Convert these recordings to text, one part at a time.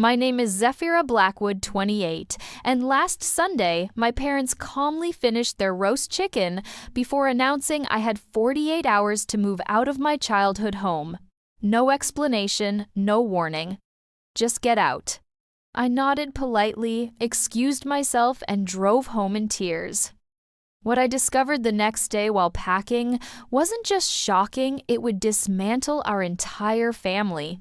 My name is Zephira Blackwood, 28, and last Sunday, my parents calmly finished their roast chicken before announcing I had 48 hours to move out of my childhood home. No explanation, no warning. Just get out. I nodded politely, excused myself, and drove home in tears. What I discovered the next day while packing wasn't just shocking, it would dismantle our entire family.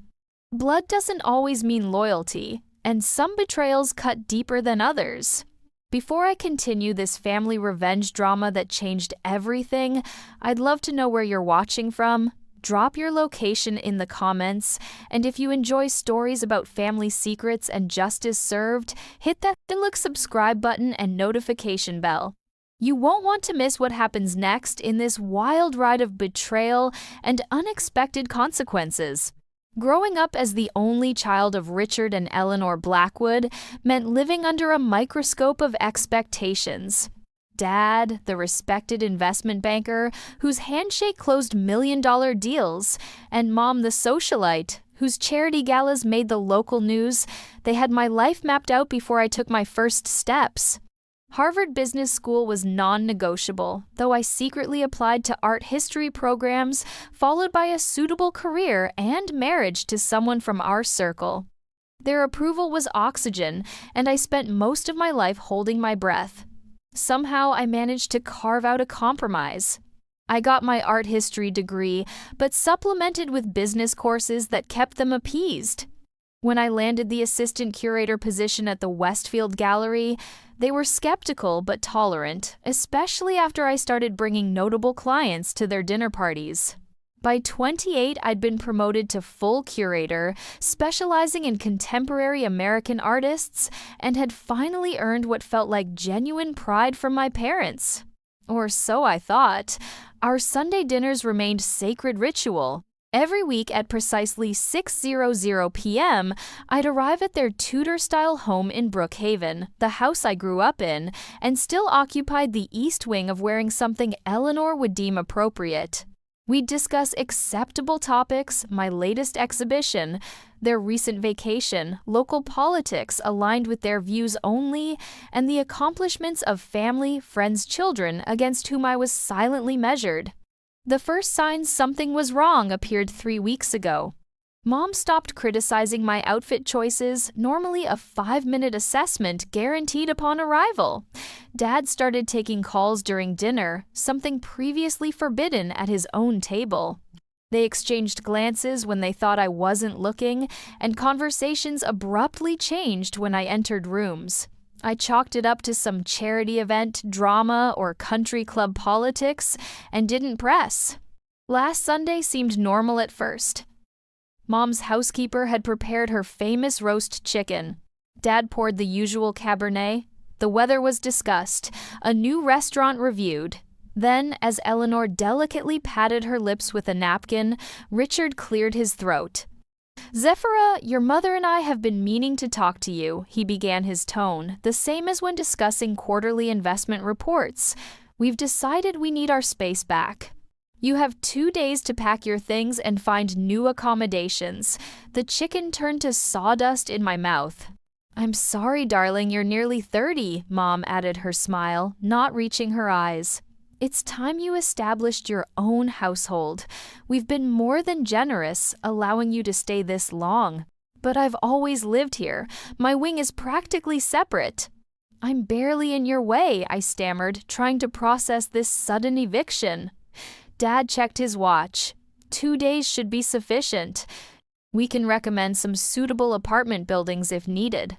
Blood doesn't always mean loyalty, and some betrayals cut deeper than others. Before I continue this family revenge drama that changed everything, I'd love to know where you're watching from. Drop your location in the comments, and if you enjoy stories about family secrets and justice served, hit that subscribe button and notification bell. You won't want to miss what happens next in this wild ride of betrayal and unexpected consequences. Growing up as the only child of Richard and Eleanor Blackwood meant living under a microscope of expectations. Dad, the respected investment banker whose handshake closed million-dollar deals, and Mom, the socialite whose charity galas made the local news, they had my life mapped out before I took my first steps. Harvard Business School was non-negotiable, though I secretly applied to art history programs, followed by a suitable career and marriage to someone from our circle. Their approval was oxygen, and I spent most of my life holding my breath. Somehow I managed to carve out a compromise. I got my art history degree, but supplemented with business courses that kept them appeased. When I landed the assistant curator position at the Westfield Gallery, they were skeptical but tolerant, especially after I started bringing notable clients to their dinner parties. By 28, I'd been promoted to full curator, specializing in contemporary American artists, and had finally earned what felt like genuine pride from my parents. Or so I thought. Our Sunday dinners remained sacred ritual. Every week at precisely 6:00 p.m., I'd arrive at their Tudor-style home in Brookhaven, the house I grew up in, and still occupied the east wing of wearing something Eleanor would deem appropriate. We'd discuss acceptable topics, my latest exhibition, their recent vacation, local politics aligned with their views only, and the accomplishments of family, friends, children against whom I was silently measured. The first signs something was wrong appeared 3 weeks ago. Mom stopped criticizing my outfit choices, normally a 5-minute assessment guaranteed upon arrival. Dad started taking calls during dinner, something previously forbidden at his own table. They exchanged glances when they thought I wasn't looking, and conversations abruptly changed when I entered rooms. I chalked it up to some charity event, drama, or country club politics, and didn't press. Last Sunday seemed normal at first. Mom's housekeeper had prepared her famous roast chicken. Dad poured the usual Cabernet. The weather was discussed, a new restaurant reviewed. Then, as Eleanor delicately patted her lips with a napkin, Richard cleared his throat. "Zephira, your mother and I have been meaning to talk to you," he began his tone, the same as when discussing quarterly investment reports. "We've decided we need our space back. You have 2 days to pack your things and find new accommodations." The chicken turned to sawdust in my mouth. "I'm sorry, darling, you're nearly 30, Mom added, her smile, not reaching her eyes. "It's time you established your own household. We've been more than generous, allowing you to stay this long. But I've always lived here. My wing is practically separate." "I'm barely in your way," I stammered, trying to process this sudden eviction. Dad checked his watch. 2 days should be sufficient. "We can recommend some suitable apartment buildings if needed."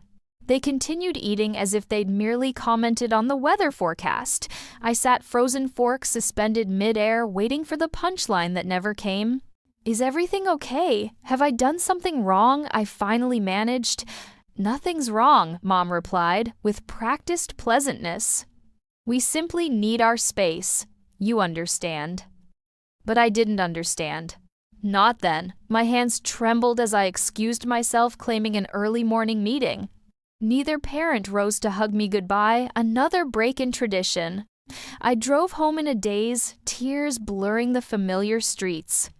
They continued eating as if they'd merely commented on the weather forecast. I sat frozen fork suspended mid-air, waiting for the punchline that never came. "Is everything okay? Have I done something wrong?" I finally managed. "Nothing's wrong," Mom replied, with practiced pleasantness. "We simply need our space. You understand." But I didn't understand. Not then. My hands trembled as I excused myself, claiming an early morning meeting. Neither parent rose to hug me goodbye, another break in tradition. I drove home in a daze, tears blurring the familiar streets.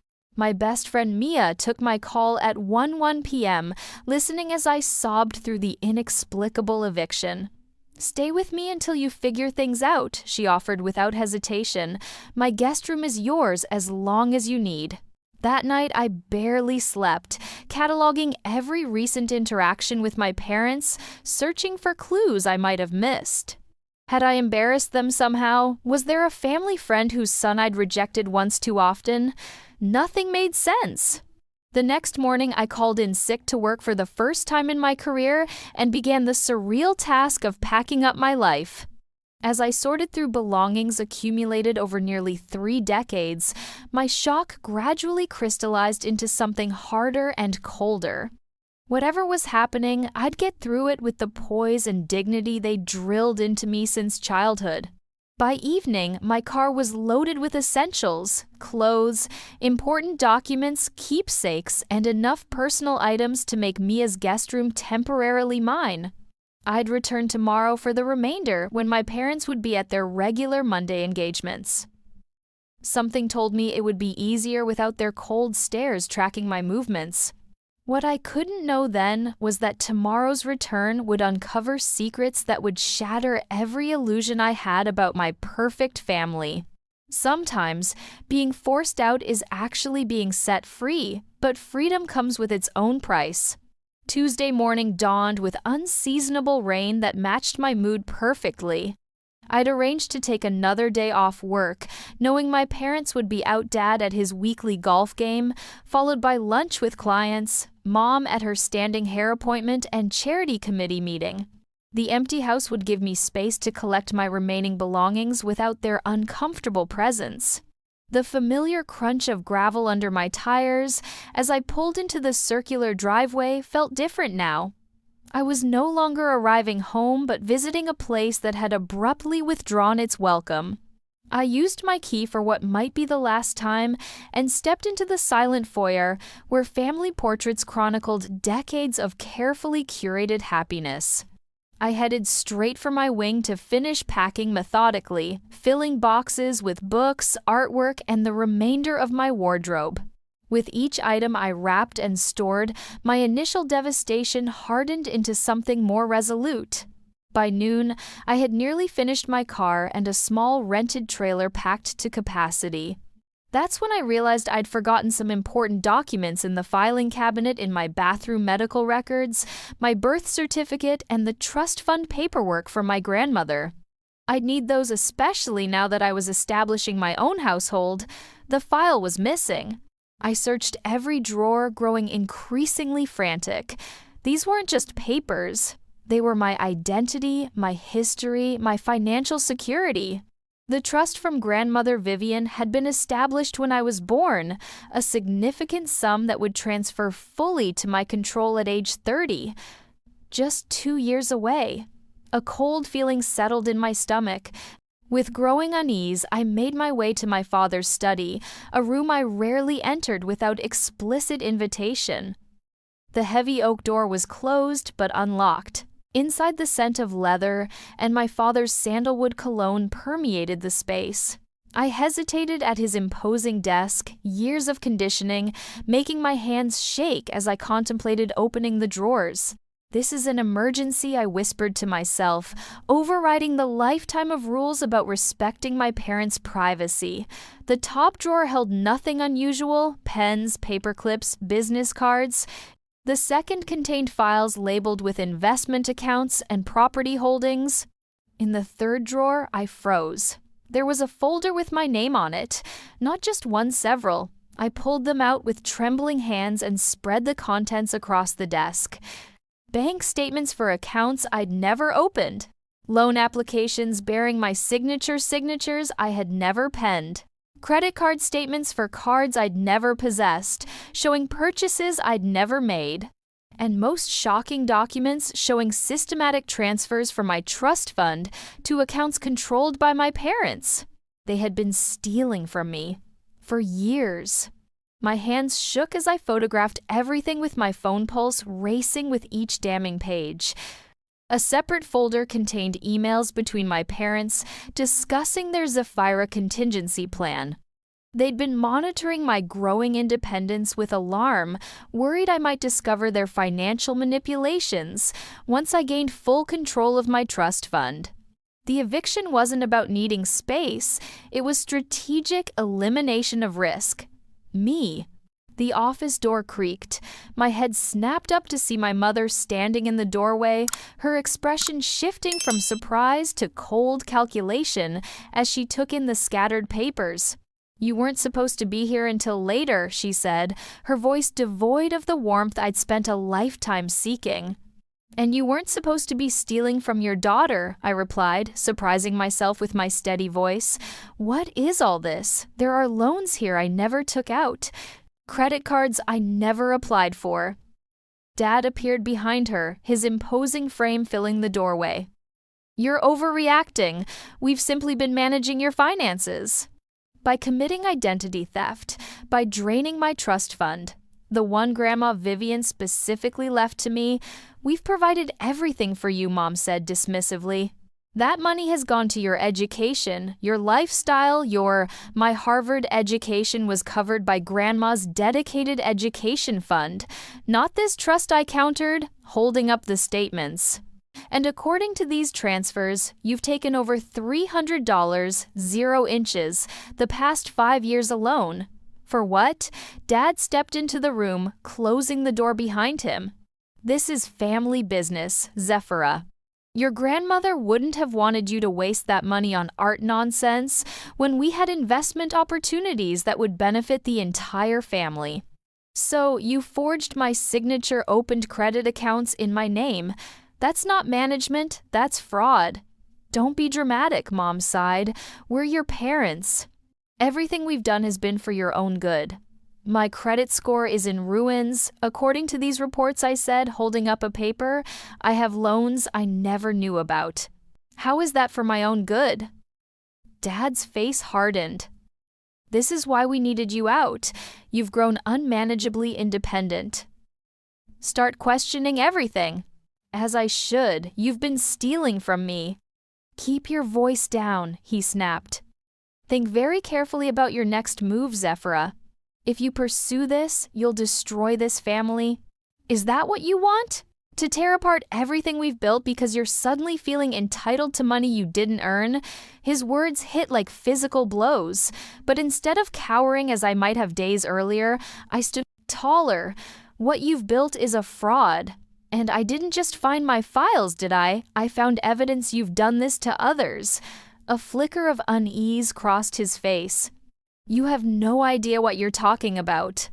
My best friend Mia took my call at 1:01 p.m., listening as I sobbed through the inexplicable eviction. "Stay with me until you figure things out," she offered without hesitation. "My guest room is yours as long as you need." That night, I barely slept, cataloging every recent interaction with my parents, searching for clues I might have missed. Had I embarrassed them somehow? Was there a family friend whose son I'd rejected once too often? Nothing made sense. The next morning, I called in sick to work for the first time in my career and began the surreal task of packing up my life. As I sorted through belongings accumulated over nearly 3 decades, my shock gradually crystallized into something harder and colder. Whatever was happening, I'd get through it with the poise and dignity they drilled into me since childhood. By evening, my car was loaded with essentials, clothes, important documents, keepsakes, and enough personal items to make Mia's guest room temporarily mine. I'd return tomorrow for the remainder when my parents would be at their regular Monday engagements. Something told me it would be easier without their cold stares tracking my movements. What I couldn't know then was that tomorrow's return would uncover secrets that would shatter every illusion I had about my perfect family. Sometimes, being forced out is actually being set free, but freedom comes with its own price. Tuesday morning dawned with unseasonable rain that matched my mood perfectly. I'd arranged to take another day off work, knowing my parents would be out dad at his weekly golf game, followed by lunch with clients, mom at her standing hair appointment, and charity committee meeting. The empty house would give me space to collect my remaining belongings without their uncomfortable presence. The familiar crunch of gravel under my tires as I pulled into the circular driveway felt different now. I was no longer arriving home but visiting a place that had abruptly withdrawn its welcome. I used my key for what might be the last time and stepped into the silent foyer where family portraits chronicled decades of carefully curated happiness. I headed straight for my wing to finish packing methodically, filling boxes with books, artwork, and the remainder of my wardrobe. With each item I wrapped and stored, my initial devastation hardened into something more resolute. By noon, I had nearly finished my car and a small rented trailer packed to capacity. That's when I realized I'd forgotten some important documents in the filing cabinet in my bathroom medical records, my birth certificate, and the trust fund paperwork for my grandmother. I'd need those especially now that I was establishing my own household. The file was missing. I searched every drawer, growing increasingly frantic. These weren't just papers. They were my identity, my history, my financial security. The trust from grandmother Vivian had been established when I was born, a significant sum that would transfer fully to my control at age 30. Just 2 years away. A cold feeling settled in my stomach. With growing unease, I made my way to my father's study, a room I rarely entered without explicit invitation. The heavy oak door was closed but unlocked. Inside, the scent of leather and my father's sandalwood cologne permeated the space. I hesitated at his imposing desk, years of conditioning, making my hands shake as I contemplated opening the drawers. "This is an emergency," I whispered to myself, overriding the lifetime of rules about respecting my parents' privacy. The top drawer held nothing unusual: pens, paper clips, business cards. The second contained files labeled with investment accounts and property holdings. In the third drawer, I froze. There was a folder with my name on it, not just one, several. I pulled them out with trembling hands and spread the contents across the desk. Bank statements for accounts I'd never opened. Loan applications bearing my signatures I had never penned. Credit card statements for cards I'd never possessed, showing purchases I'd never made. And most shocking documents showing systematic transfers from my trust fund to accounts controlled by my parents. They had been stealing from me for years. My hands shook as I photographed everything with my phone pulse racing with each damning page. A separate folder contained emails between my parents discussing their Zafira contingency plan. They'd been monitoring my growing independence with alarm, worried I might discover their financial manipulations once I gained full control of my trust fund. The eviction wasn't about needing space, it was strategic elimination of risk. Me. The office door creaked. My head snapped up to see my mother standing in the doorway, her expression shifting from surprise to cold calculation as she took in the scattered papers. "You weren't supposed to be here until later," she said, her voice devoid of the warmth I'd spent a lifetime seeking. "And you weren't supposed to be stealing from your daughter," I replied, surprising myself with my steady voice. "What is all this? There are loans here I never took out. Credit cards I never applied for." Dad appeared behind her, his imposing frame filling the doorway. "You're overreacting. We've simply been managing your finances." By committing identity theft, by draining my trust fund, the one Grandma Vivian specifically left to me, "We've provided everything for you," Mom said dismissively. "That money has gone to your education, your lifestyle, my Harvard education was covered by Grandma's dedicated education fund, not this trust," I countered, holding up the statements. "And according to these transfers, you've taken over $300, 0 inches, the past 5 years alone. For what?" Dad stepped into the room, closing the door behind him. "This is family business, Zephyrah. Your grandmother wouldn't have wanted you to waste that money on art nonsense when we had investment opportunities that would benefit the entire family. So you forged my signature opened credit accounts in my name. That's not management, that's fraud." "Don't be dramatic," Mom sighed. "We're your parents. Everything we've done has been for your own good." "My credit score is in ruins. According to these reports," I said, holding up a paper, "I have loans I never knew about." "How is that for my own good?" Dad's face hardened. "This is why we needed you out. You've grown unmanageably independent. Start questioning everything." "As I should. You've been stealing from me." "Keep your voice down," he snapped. "Think very carefully about your next move, Zephyrah. If you pursue this, you'll destroy this family." "Is that what you want? To tear apart everything we've built because you're suddenly feeling entitled to money you didn't earn?" His words hit like physical blows, but instead of cowering as I might have days earlier, I stood taller. "What you've built is a fraud. And I didn't just find my files, did I? I found evidence you've done this to others." A flicker of unease crossed his face. "You have no idea what you're talking about."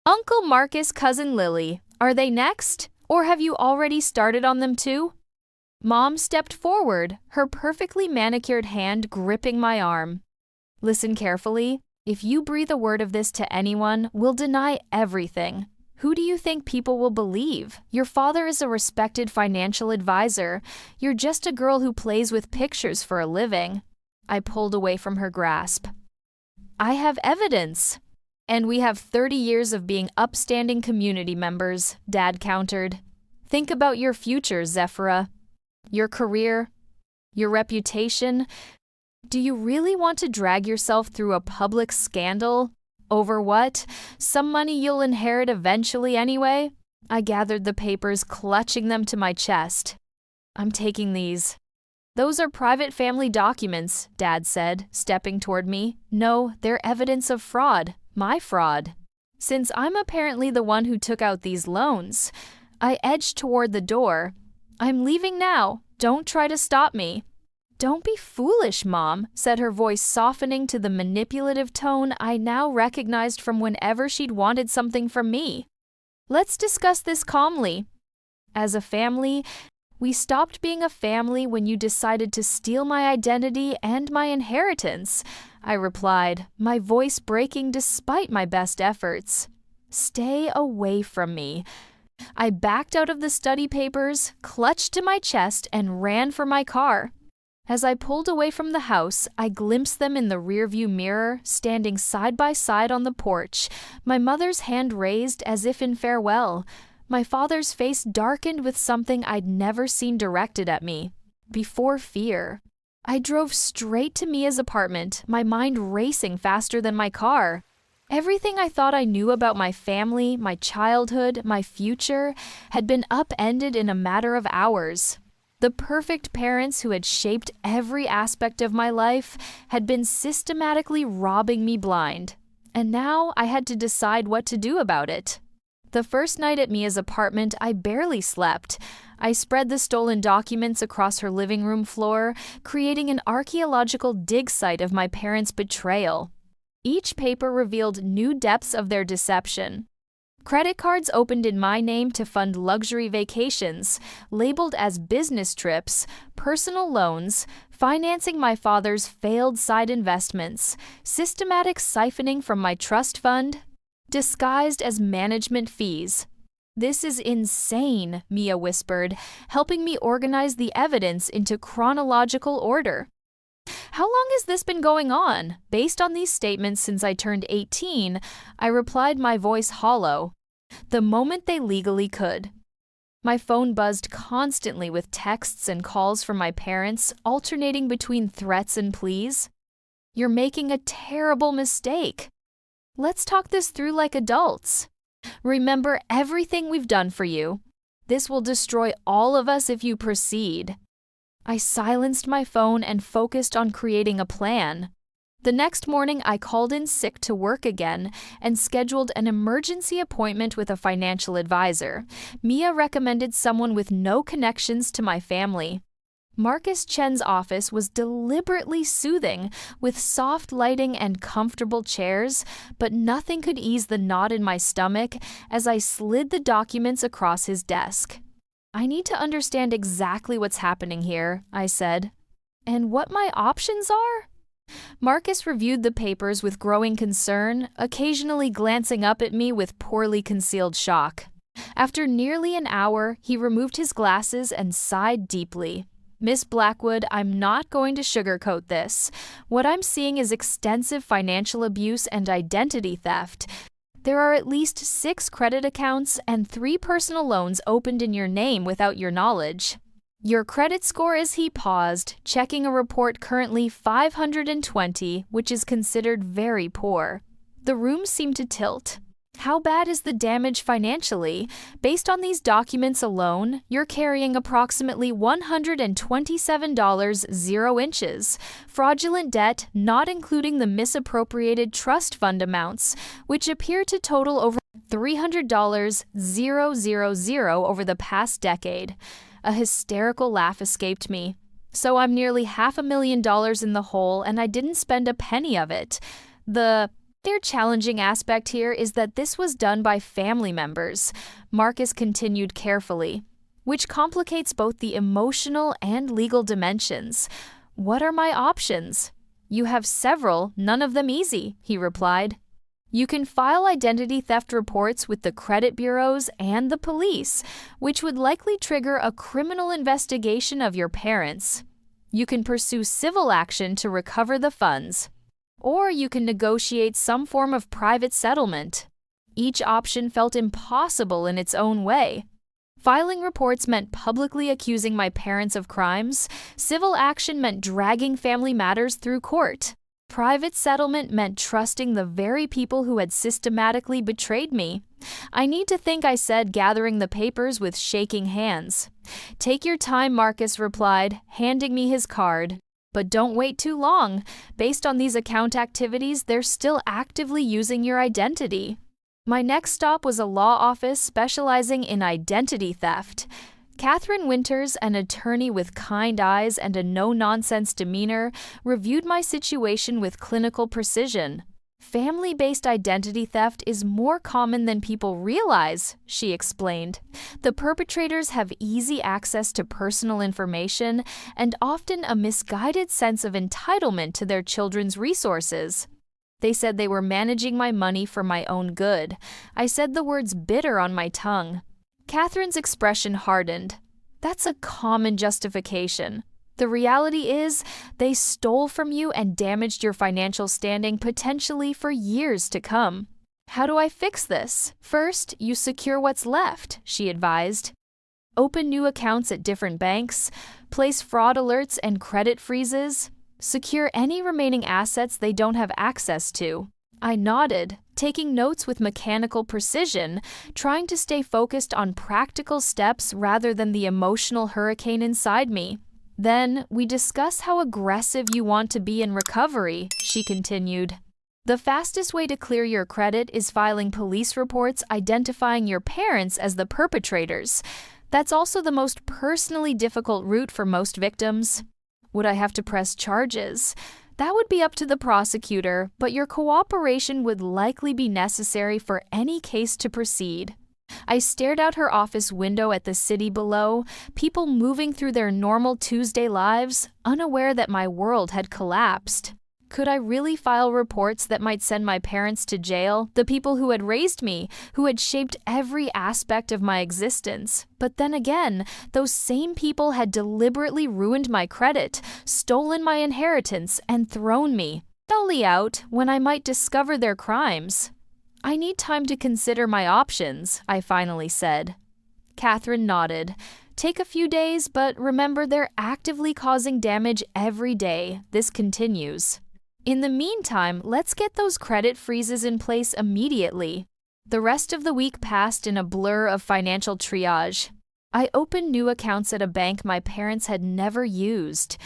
"Uncle Marcus, Cousin Lily, are they next? Or have you already started on them too?" Mom stepped forward, her perfectly manicured hand gripping my arm. "Listen carefully. If you breathe a word of this to anyone, we'll deny everything. Who do you think people will believe? Your father is a respected financial advisor. You're just a girl who plays with pictures for a living." I pulled away from her grasp. "I have evidence." "And we have 30 years of being upstanding community members," Dad countered. "Think about your future, Zephyrah. Your career, your reputation. Do you really want to drag yourself through a public scandal? Over what? Some money you'll inherit eventually anyway?" I gathered the papers, clutching them to my chest. "I'm taking these." "Those are private family documents," Dad said, stepping toward me. "No, they're evidence of fraud. My fraud. Since I'm apparently the one who took out these loans." I edged toward the door. "I'm leaving now. Don't try to stop me." "Don't be foolish, Mom," said her voice softening to the manipulative tone I now recognized from whenever she'd wanted something from me. "Let's discuss this calmly. As a family, we stopped being a family when you decided to steal my identity and my inheritance," I replied, my voice breaking despite my best efforts. "Stay away from me." I backed out of the study papers, clutched to my chest, and ran for my car. As I pulled away from the house, I glimpsed them in the rearview mirror, standing side by side on the porch, my mother's hand raised as if in farewell. My father's face darkened with something I'd never seen directed at me. Before fear. I drove straight to Mia's apartment, my mind racing faster than my car. Everything I thought I knew about my family, my childhood, my future, had been upended in a matter of hours. The perfect parents who had shaped every aspect of my life had been systematically robbing me blind. And now I had to decide what to do about it. The first night at Mia's apartment, I barely slept. I spread the stolen documents across her living room floor, creating an archaeological dig site of my parents' betrayal. Each paper revealed new depths of their deception. Credit cards opened in my name to fund luxury vacations, labeled as business trips, personal loans, financing my father's failed side investments, systematic siphoning from my trust fund, disguised as management fees. "This is insane," Mia whispered, helping me organize the evidence into chronological order. "How long has this been going on?" Based on these statements since I turned 18, I replied, my voice hollow. "The moment they legally could." My phone buzzed constantly with texts and calls from my parents, alternating between threats and pleas. "You're making a terrible mistake. Let's talk this through like adults. Remember everything we've done for you. This will destroy all of us if you proceed." I silenced my phone and focused on creating a plan. The next morning, I called in sick to work again and scheduled an emergency appointment with a financial advisor. Mia recommended someone with no connections to my family. Marcus Chen's office was deliberately soothing, with soft lighting and comfortable chairs, but nothing could ease the knot in my stomach as I slid the documents across his desk. "I need to understand exactly what's happening here," I said. "And what my options are?" Marcus reviewed the papers with growing concern, occasionally glancing up at me with poorly concealed shock. After nearly an hour, he removed his glasses and sighed deeply. "Miss Blackwood, I'm not going to sugarcoat this. What I'm seeing is extensive financial abuse and identity theft. There are at least 6 credit accounts and 3 personal loans opened in your name without your knowledge. Your credit score," as he paused, checking a report currently 520, which is considered very poor. The room seemed to tilt. "How bad is the damage financially? Based on these documents alone, you're carrying approximately $127 0 inches, fraudulent debt not including the misappropriated trust fund amounts, which appear to total over $300 000 over the past decade." A hysterical laugh escaped me. "So I'm nearly $500,000 in the hole, and I didn't spend a penny of it. The challenging aspect here is that this was done by family members," Marcus continued carefully, "which complicates both the emotional and legal dimensions. What are my options?" "You have several, none of them easy," he replied. "You can file identity theft reports with the credit bureaus and the police, which would likely trigger a criminal investigation of your parents. You can pursue civil action to recover the funds. Or you can negotiate some form of private settlement." Each option felt impossible in its own way. Filing reports meant publicly accusing my parents of crimes. Civil action meant dragging family matters through court. Private settlement meant trusting the very people who had systematically betrayed me. "I need to think," I said, gathering the papers with shaking hands. "Take your time," Marcus replied, handing me his card. "But don't wait too long. Based on these account activities, they're still actively using your identity." My next stop was a law office specializing in identity theft. Catherine Winters, an attorney with kind eyes and a no-nonsense demeanor, reviewed my situation with clinical precision. "Family-based identity theft is more common than people realize," she explained. "The perpetrators have easy access to personal information and often a misguided sense of entitlement to their children's resources." They said they were managing my money for my own good. I said the words bitter on my tongue. Catherine's expression hardened. "That's a common justification. The reality is, they stole from you and damaged your financial standing potentially for years to come. How do I fix this? First, you secure what's left," she advised. open new accounts at different banks, place fraud alerts and credit freezes, secure any remaining assets they don't have access to. I nodded, taking notes with mechanical precision, trying to stay focused on practical steps rather than the emotional hurricane inside me. Then, we discuss how aggressive you want to be in recovery, she continued. The fastest way to clear your credit is filing police reports identifying your parents as the perpetrators. That's also the most personally difficult route for most victims. Would I have to press charges? That would be up to the prosecutor, but your cooperation would likely be necessary for any case to proceed. I stared out her office window at the city below, people moving through their normal Tuesday lives, unaware that my world had collapsed. Could I really file reports that might send my parents to jail, the people who had raised me, who had shaped every aspect of my existence? But then again, those same people had deliberately ruined my credit, stolen my inheritance, and thrown me only out when I might discover their crimes. I need time to consider my options, I finally said. Catherine nodded. Take a few days, but remember they're actively causing damage every day. This continues. In the meantime, let's get those credit freezes in place immediately. The rest of the week passed in a blur of financial triage. I opened new accounts at a bank my parents had never used.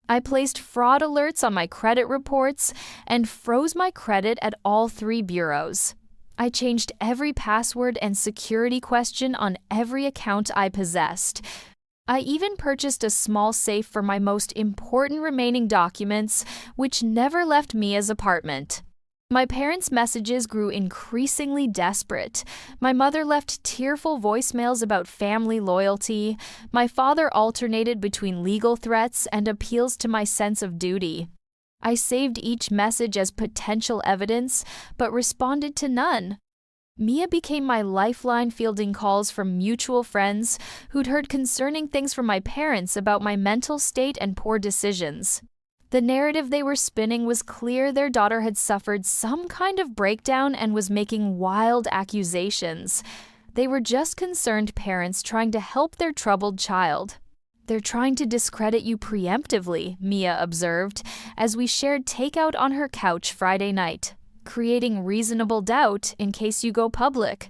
I placed fraud alerts on my credit reports and froze my credit at all 3 bureaus. I changed every password and security question on every account I possessed. I even purchased a small safe for my most important remaining documents, which never left Mia's apartment. My parents' messages grew increasingly desperate. My mother left tearful voicemails about family loyalty. My father alternated between legal threats and appeals to my sense of duty. I saved each message as potential evidence, but responded to none. Mia became my lifeline, fielding calls from mutual friends who'd heard concerning things from my parents about my mental state and poor decisions. The narrative they were spinning was clear. Their daughter had suffered some kind of breakdown and was making wild accusations. They were just concerned parents trying to help their troubled child. They're trying to discredit you preemptively, Mia observed, as we shared takeout on her couch Friday night, creating reasonable doubt in case you go public.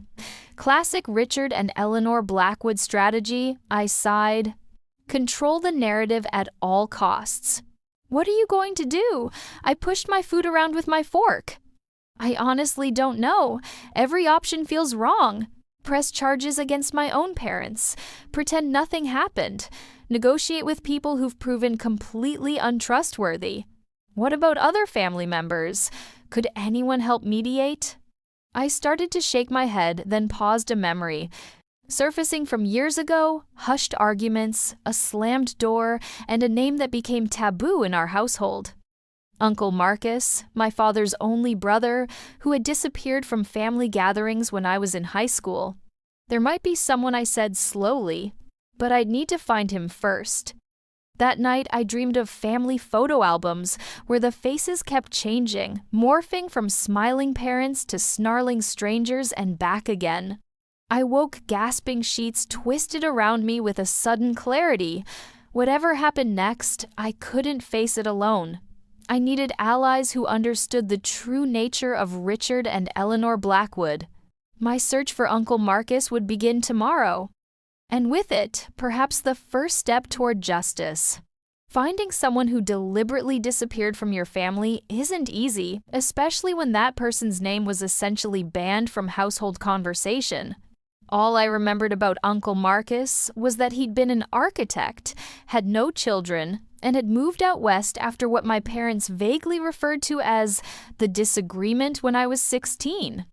Classic Richard and Eleanor Blackwood strategy, I sighed. Control the narrative at all costs. What are you going to do? I pushed my food around with my fork. I honestly don't know. Every option feels wrong. Press charges against my own parents. Pretend nothing happened. Negotiate with people who've proven completely untrustworthy. What about other family members? Could anyone help mediate? I started to shake my head, then paused a memory. Surfacing from years ago, hushed arguments, a slammed door, and a name that became taboo in our household. Uncle Marcus, my father's only brother, who had disappeared from family gatherings when I was in high school. There might be someone, I said slowly, but I'd need to find him first. That night, I dreamed of family photo albums where the faces kept changing, morphing from smiling parents to snarling strangers and back again. I woke gasping, sheets twisted around me with a sudden clarity. Whatever happened next, I couldn't face it alone. I needed allies who understood the true nature of Richard and Eleanor Blackwood. My search for Uncle Marcus would begin tomorrow. And with it, perhaps the first step toward justice. Finding someone who deliberately disappeared from your family isn't easy, especially when that person's name was essentially banned from household conversation. All I remembered about Uncle Marcus was that he'd been an architect, had no children, and had moved out west after what my parents vaguely referred to as the disagreement when I was 16.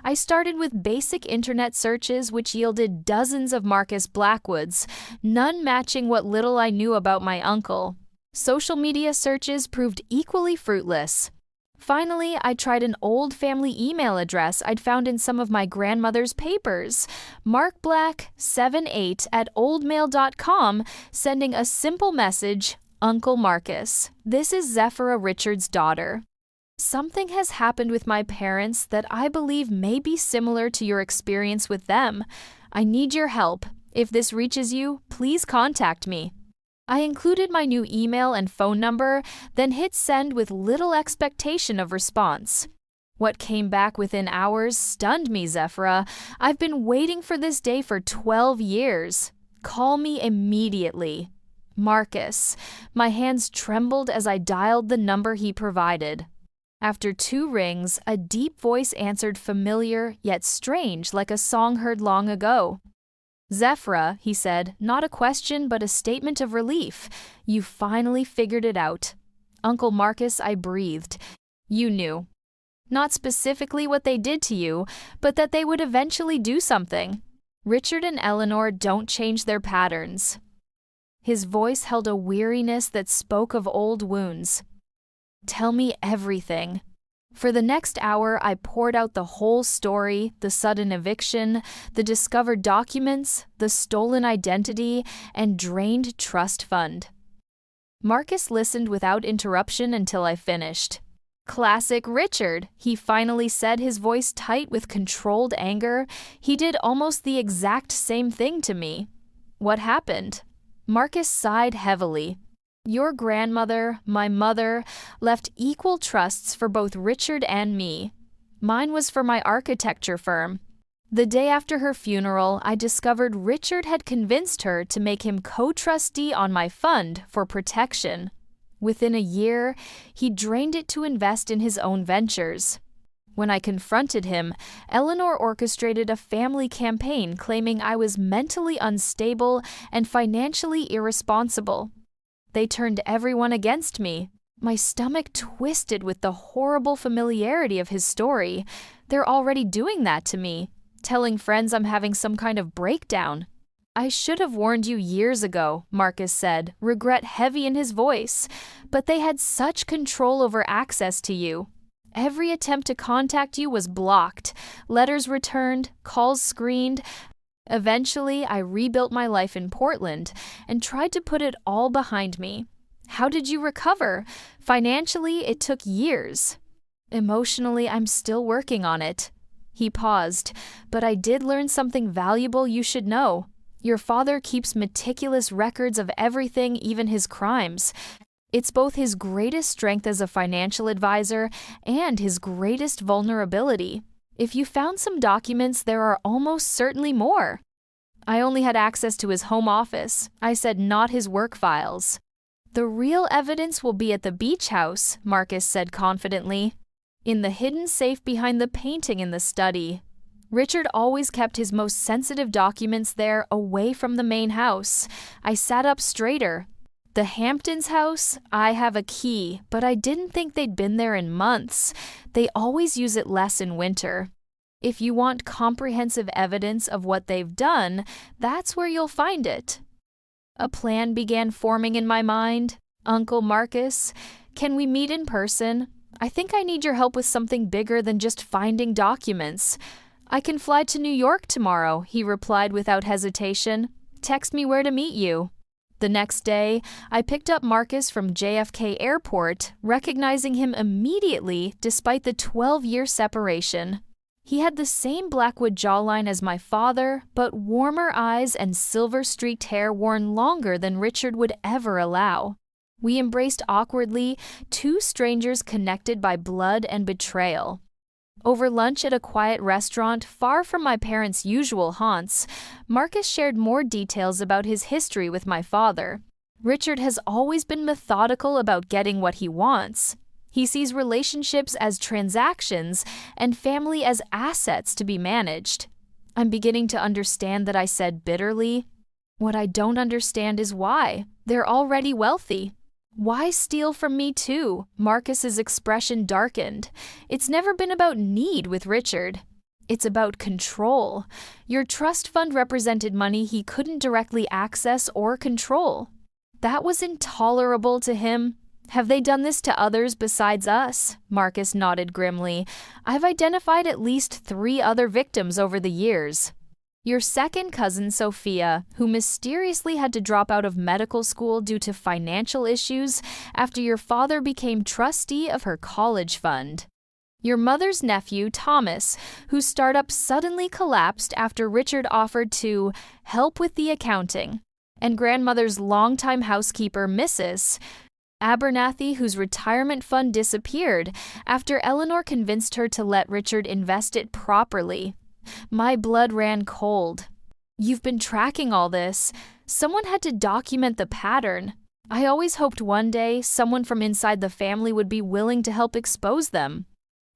I started with basic internet searches which yielded dozens of Marcus Blackwoods, none matching what little I knew about my uncle. Social media searches proved equally fruitless. Finally, I tried an old family email address I'd found in some of my grandmother's papers, markblack78@oldmail.com, sending a simple message, Uncle Marcus, this is Zephyrah Richards' daughter. Something has happened with my parents that I believe may be similar to your experience with them. I need your help. If this reaches you, please contact me. I included my new email and phone number, then hit send with little expectation of response. What came back within hours stunned me, Zephyra. I've been waiting for this day for 12 years. Call me immediately. Marcus. My hands trembled as I dialed the number he provided. After 2 rings, a deep voice answered, familiar yet strange, like a song heard long ago. Zephyra, he said, not a question but a statement of relief. You finally figured it out. Uncle Marcus, I breathed. You knew. Not specifically what they did to you, but that they would eventually do something. Richard and Eleanor don't change their patterns. His voice held a weariness that spoke of old wounds. Tell me everything. For the next hour, I poured out the whole story, the sudden eviction, the discovered documents, the stolen identity, and drained trust fund. Marcus listened without interruption until I finished. Classic Richard, he finally said, his voice tight with controlled anger. He did almost the exact same thing to me. What happened? Marcus sighed heavily. Your grandmother, my mother, left equal trusts for both Richard and me. Mine was for my architecture firm. The day after her funeral, I discovered Richard had convinced her to make him co-trustee on my fund for protection. Within a year, he drained it to invest in his own ventures. When I confronted him, Eleanor orchestrated a family campaign claiming I was mentally unstable and financially irresponsible. They turned everyone against me. My stomach twisted with the horrible familiarity of his story. They're already doing that to me, telling friends I'm having some kind of breakdown. I should have warned you years ago, Marcus said, regret heavy in his voice, but they had such control over access to you. Every attempt to contact you was blocked, letters returned, calls screened. Eventually, I rebuilt my life in Portland and tried to put it all behind me. How did you recover? Financially, it took years. Emotionally, I'm still working on it. He paused, but I did learn something valuable you should know. Your father keeps meticulous records of everything, even his crimes. It's both his greatest strength as a financial advisor and his greatest vulnerability. If you found some documents, there are almost certainly more. I only had access to his home office. I said not his work files. The real evidence will be at the beach house, Marcus said confidently. In the hidden safe behind the painting in the study. Richard always kept his most sensitive documents there, away from the main house. I sat up straighter. The Hamptons house, I have a key, but I didn't think they'd been there in months. They always use it less in winter. If you want comprehensive evidence of what they've done, that's where you'll find it. A plan began forming in my mind. Uncle Marcus, can we meet in person? I think I need your help with something bigger than just finding documents. I can fly to New York tomorrow, he replied without hesitation. Text me where to meet you. The next day, I picked up Marcus from JFK Airport, recognizing him immediately despite the 12-year separation. He had the same Blackwood jawline as my father, but warmer eyes and silver-streaked hair worn longer than Richard would ever allow. We embraced awkwardly, 2 strangers connected by blood and betrayal. Over lunch at a quiet restaurant far from my parents' usual haunts, Marcus shared more details about his history with my father. Richard has always been methodical about getting what he wants. He sees relationships as transactions and family as assets to be managed. I'm beginning to understand that I said bitterly. What I don't understand is why. They're already wealthy. Why steal from me too? Marcus's expression darkened. It's never been about need with Richard. It's about control. Your trust fund represented money he couldn't directly access or control. That was intolerable to him. Have they done this to others besides us? Marcus nodded grimly. I've identified at least 3 other victims over the years. Your second cousin, Sophia, who mysteriously had to drop out of medical school due to financial issues after your father became trustee of her college fund. Your mother's nephew, Thomas, whose startup suddenly collapsed after Richard offered to help with the accounting, and grandmother's longtime housekeeper, Mrs. Abernathy, whose retirement fund disappeared after Eleanor convinced her to let Richard invest it properly. My blood ran cold. You've been tracking all this. Someone had to document the pattern. I always hoped one day someone from inside the family would be willing to help expose them.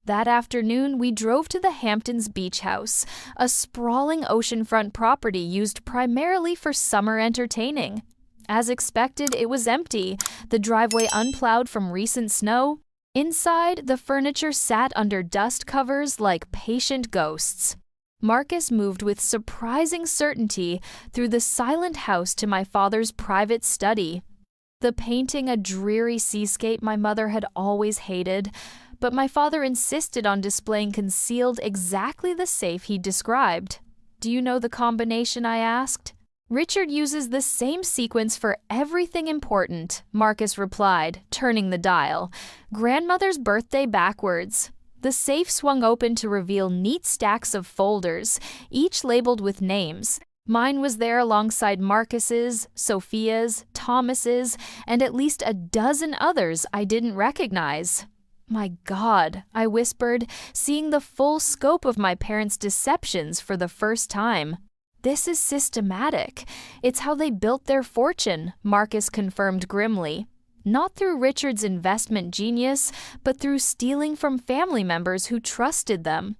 That afternoon, we drove to the Hamptons Beach House, a sprawling oceanfront property used primarily for summer entertaining. As expected, it was empty, the driveway unplowed from recent snow. Inside, the furniture sat under dust covers like patient ghosts. Marcus moved with surprising certainty through the silent house to my father's private study. The painting a dreary seascape my mother had always hated, but my father insisted on displaying concealed exactly the safe he described. Do you know the combination? I asked. Richard uses the same sequence for everything important, Marcus replied, turning the dial. Grandmother's birthday backwards. The safe swung open to reveal neat stacks of folders, each labeled with names. Mine was there alongside Marcus's, Sophia's, Thomas's, and at least a dozen others I didn't recognize. My God, I whispered, seeing the full scope of my parents' deceptions for the first time. This is systematic. It's how they built their fortune, Marcus confirmed grimly. Not through Richard's investment genius, but through stealing from family members who trusted them.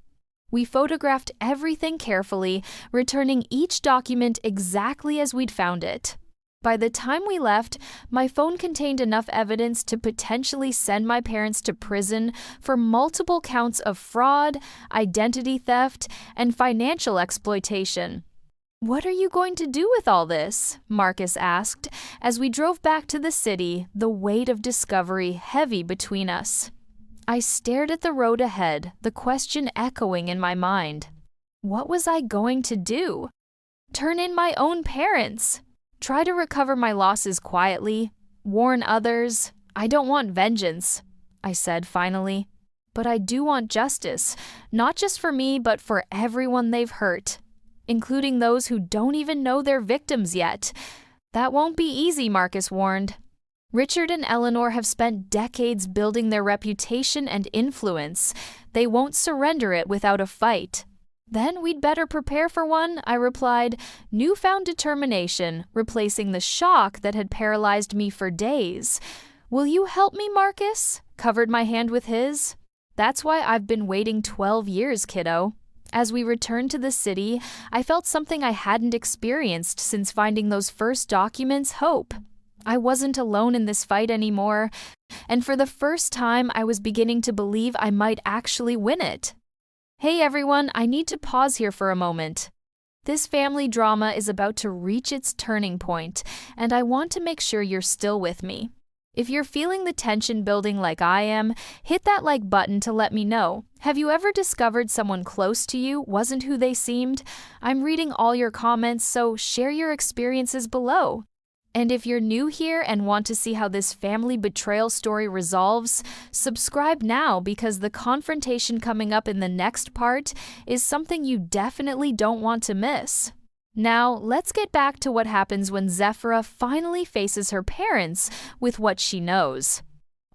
We photographed everything carefully, returning each document exactly as we'd found it. By the time we left, my phone contained enough evidence to potentially send my parents to prison for multiple counts of fraud, identity theft, and financial exploitation. What are you going to do with all this? Marcus asked, as we drove back to the city, the weight of discovery heavy between us. I stared at the road ahead, the question echoing in my mind. What was I going to do? Turn in my own parents? Try to recover my losses quietly? Warn others? I don't want vengeance, I said finally. But I do want justice, not just for me, but for everyone they've hurt, including those who don't even know they're victims yet. That won't be easy, Marcus warned. Richard and Eleanor have spent decades building their reputation and influence. They won't surrender it without a fight. Then we'd better prepare for one, I replied, newfound determination replacing the shock that had paralyzed me for days. Will you help me, Marcus? Covered my hand with his. That's why I've been waiting 12 years, kiddo. As we returned to the city, I felt something I hadn't experienced since finding those first documents, hope. I wasn't alone in this fight anymore, and for the first time I was beginning to believe I might actually win it. Hey everyone, I need to pause here for a moment. This family drama is about to reach its turning point, and I want to make sure you're still with me. If you're feeling the tension building like I am, hit that like button to let me know. Have you ever discovered someone close to you wasn't who they seemed? I'm reading all your comments, so share your experiences below. And if you're new here and want to see how this family betrayal story resolves, subscribe now because the confrontation coming up in the next part is something you definitely don't want to miss. Now, let's get back to what happens when Zephra finally faces her parents with what she knows.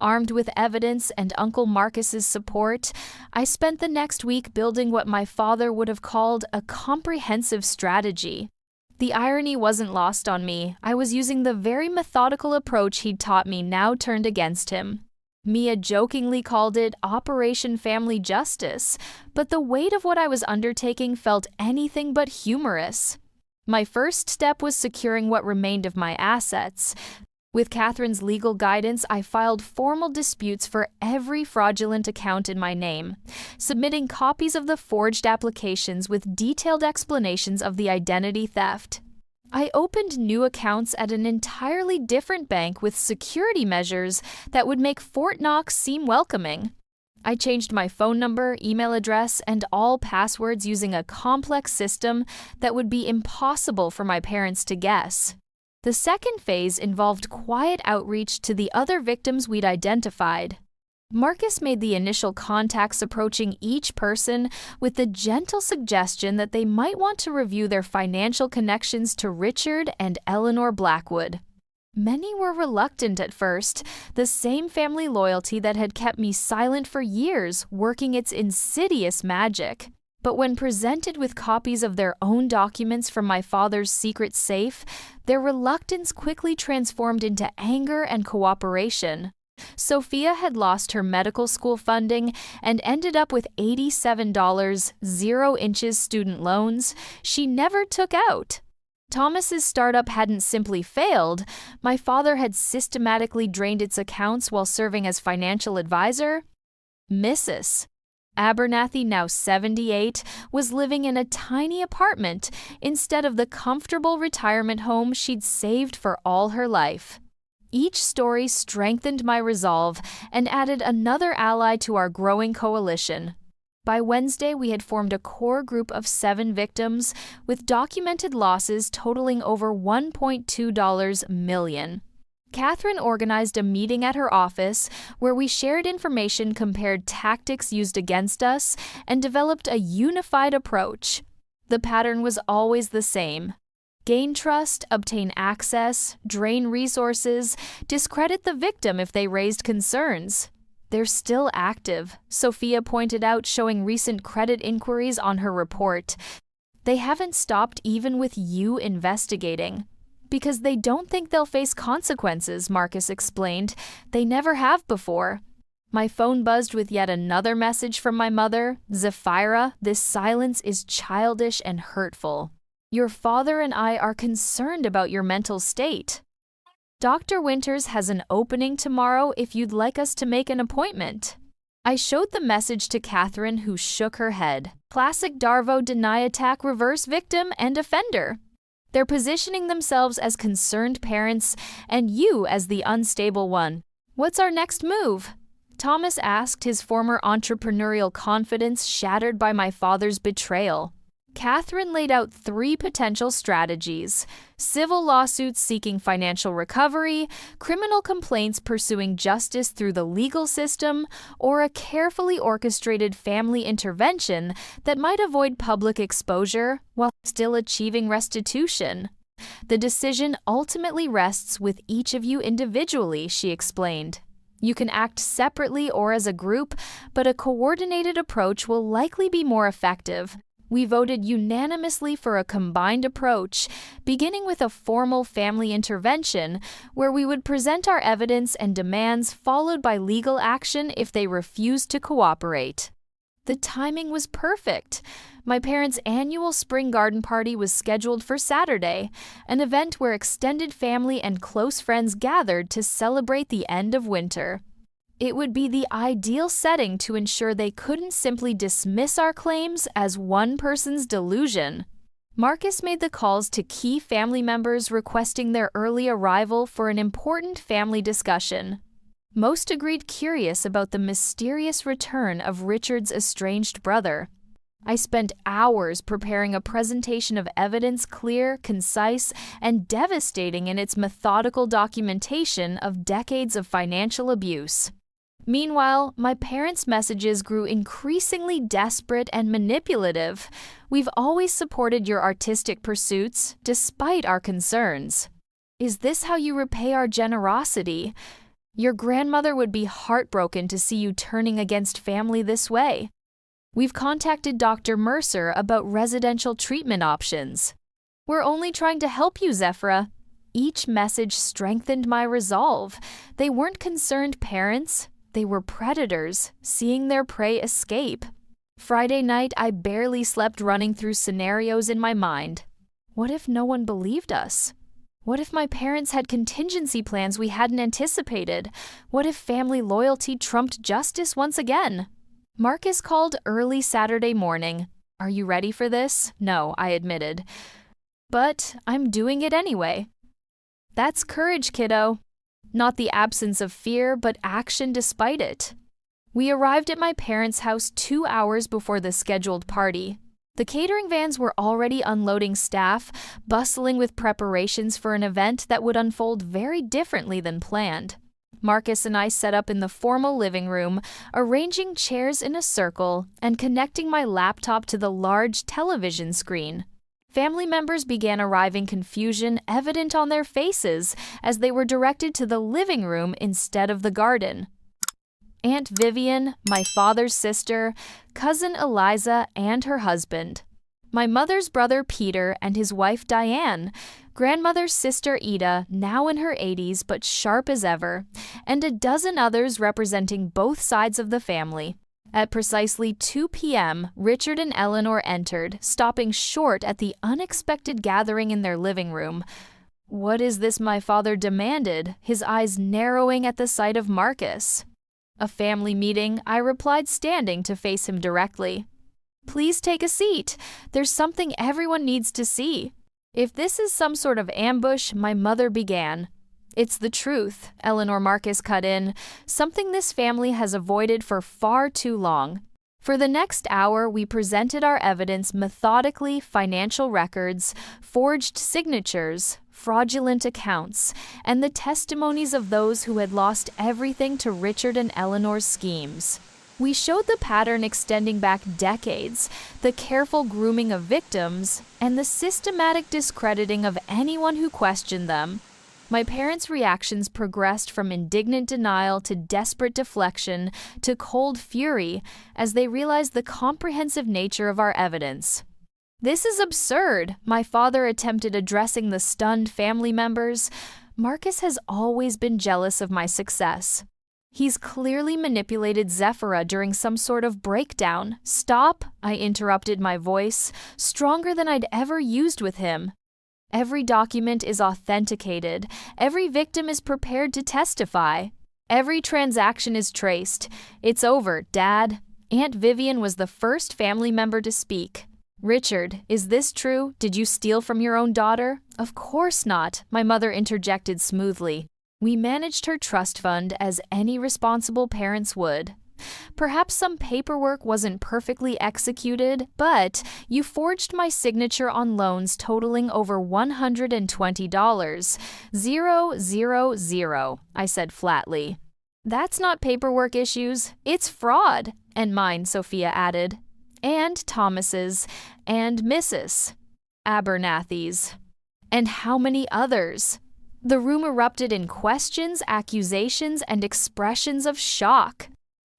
Armed with evidence and Uncle Marcus's support, I spent the next week building what my father would have called a comprehensive strategy. The irony wasn't lost on me. I was using the very methodical approach he'd taught me now turned against him. Mia jokingly called it Operation Family Justice, but the weight of what I was undertaking felt anything but humorous. My first step was securing what remained of my assets. With Catherine's legal guidance, I filed formal disputes for every fraudulent account in my name, submitting copies of the forged applications with detailed explanations of the identity theft. I opened new accounts at an entirely different bank with security measures that would make Fort Knox seem welcoming. I changed my phone number, email address, and all passwords using a complex system that would be impossible for my parents to guess. The second phase involved quiet outreach to the other victims we'd identified. Marcus made the initial contacts, approaching each person with the gentle suggestion that they might want to review their financial connections to Richard and Eleanor Blackwood. Many were reluctant at first, the same family loyalty that had kept me silent for years working its insidious magic. But when presented with copies of their own documents from my father's secret safe, their reluctance quickly transformed into anger and cooperation. Sophia had lost her medical school funding and ended up with $87 0-inches student loans she never took out. Thomas's startup hadn't simply failed, my father had systematically drained its accounts while serving as financial advisor. Mrs. Abernathy, now 78, was living in a tiny apartment instead of the comfortable retirement home she'd saved for all her life. Each story strengthened my resolve and added another ally to our growing coalition. By Wednesday, we had formed a core group of 7 victims, with documented losses totaling over $1.2 million. Catherine organized a meeting at her office where we shared information, compared tactics used against us, and developed a unified approach. The pattern was always the same. Gain trust, obtain access, drain resources, discredit the victim if they raised concerns. They're still active, Sophia pointed out, showing recent credit inquiries on her report. They haven't stopped even with you investigating. Because they don't think they'll face consequences, Marcus explained. They never have before. My phone buzzed with yet another message from my mother. Zephira, this silence is childish and hurtful. Your father and I are concerned about your mental state. Dr. Winters has an opening tomorrow if you'd like us to make an appointment. I showed the message to Catherine, who shook her head. Classic Darvo deny attack, reverse victim and offender. They're positioning themselves as concerned parents and you as the unstable one. What's our next move? Thomas asked, his former entrepreneurial confidence shattered by my father's betrayal. Catherine laid out 3 potential strategies: civil lawsuits seeking financial recovery, criminal complaints pursuing justice through the legal system, or a carefully orchestrated family intervention that might avoid public exposure while still achieving restitution. The decision ultimately rests with each of you individually, she explained. You can act separately or as a group, but a coordinated approach will likely be more effective. We voted unanimously for a combined approach, beginning with a formal family intervention where we would present our evidence and demands, followed by legal action if they refused to cooperate. The timing was perfect. My parents' annual spring garden party was scheduled for Saturday, an event where extended family and close friends gathered to celebrate the end of winter. It would be the ideal setting to ensure they couldn't simply dismiss our claims as one person's delusion. Marcus made the calls to key family members, requesting their early arrival for an important family discussion. Most agreed, curious about the mysterious return of Richard's estranged brother. I spent hours preparing a presentation of evidence, clear, concise, and devastating in its methodical documentation of decades of financial abuse. Meanwhile, my parents' messages grew increasingly desperate and manipulative. We've always supported your artistic pursuits, despite our concerns. Is this how you repay our generosity? Your grandmother would be heartbroken to see you turning against family this way. We've contacted Dr. Mercer about residential treatment options. We're only trying to help you, Zephira. Each message strengthened my resolve. They weren't concerned parents. They were predators, seeing their prey escape. Friday night, I barely slept, running through scenarios in my mind. What if no one believed us? What if my parents had contingency plans we hadn't anticipated? What if family loyalty trumped justice once again? Marcus called early Saturday morning. Are you ready for this? No, I admitted. But I'm doing it anyway. That's courage, kiddo. Not the absence of fear, but action despite it. We arrived at my parents' house 2 hours before the scheduled party. The catering vans were already unloading staff, bustling with preparations for an event that would unfold very differently than planned. Marcus and I set up in the formal living room, arranging chairs in a circle and connecting my laptop to the large television screen. Family members began arriving, confusion evident on their faces as they were directed to the living room instead of the garden. Aunt Vivian, my father's sister, cousin Eliza, and her husband. My mother's brother Peter and his wife Diane, grandmother's sister Ida, now in her 80s but sharp as ever, and a dozen others representing both sides of the family. At precisely 2 p.m., Richard and Eleanor entered, stopping short at the unexpected gathering in their living room. "What is this?" my father demanded, his eyes narrowing at the sight of Marcus. "A family meeting," I replied, standing to face him directly. "Please take a seat. There's something everyone needs to see." "If this is some sort of ambush," my mother began. "It's the truth," Eleanor Marcus cut in, "something this family has avoided for far too long." For the next hour, we presented our evidence methodically: financial records, forged signatures, fraudulent accounts, and the testimonies of those who had lost everything to Richard and Eleanor's schemes. We showed the pattern extending back decades, the careful grooming of victims, and the systematic discrediting of anyone who questioned them. My parents' reactions progressed from indignant denial to desperate deflection to cold fury as they realized the comprehensive nature of our evidence. "This is absurd," my father attempted addressing the stunned family members. "Marcus has always been jealous of my success. He's clearly manipulated Zephira during some sort of breakdown." "Stop," I interrupted, my voice stronger than I'd ever used with him. "Every document is authenticated. Every victim is prepared to testify. Every transaction is traced. It's over, Dad." Aunt Vivian was the first family member to speak. "Richard, is this true? Did you steal from your own daughter?" "Of course not," my mother interjected smoothly. "We managed her trust fund as any responsible parents would. Perhaps some paperwork wasn't perfectly executed, but you forged my signature on loans totaling over $120. 000, I said flatly. "That's not paperwork issues, it's fraud." "And mine," Sophia added. "And Thomas's, and Mrs. Abernathy's, and how many others?" The room erupted in questions, accusations, and expressions of shock.